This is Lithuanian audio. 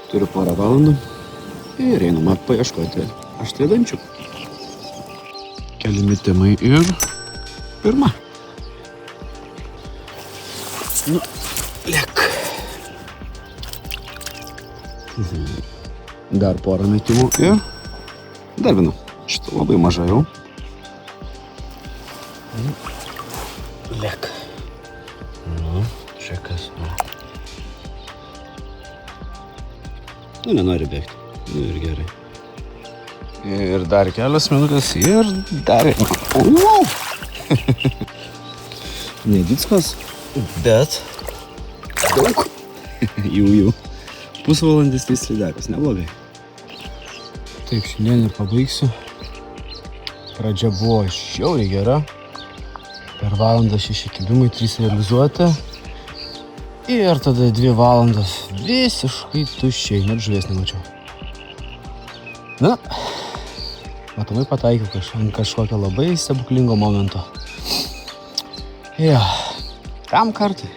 Turiu porą valandų ir einama paieškoti aštriadančių. Keli metimai ir pirma. Nu, lėk. Dar porą metimų ir dar viena. Šitą labai maža jau. Lėk. Nu, čekas. Nu, nenori bėgti. Nu ir gerai. Ir dar kelios minutės ir dar... Wow! Nedickos, bet daug. Jų. Pusvalandis tai slidekas, neblogai. Taip, šiandien ir pabaigsiu. Pradžia buvo žiauriai gera. Per valandą 6 kibimai, 3 realizuoti. Ir tada 2 valandas visiškai tuščiai, net žuvies nemačiau. Na, matomai pataikiau kažkokio labai stebuklingo momento. Ja, tam kartui.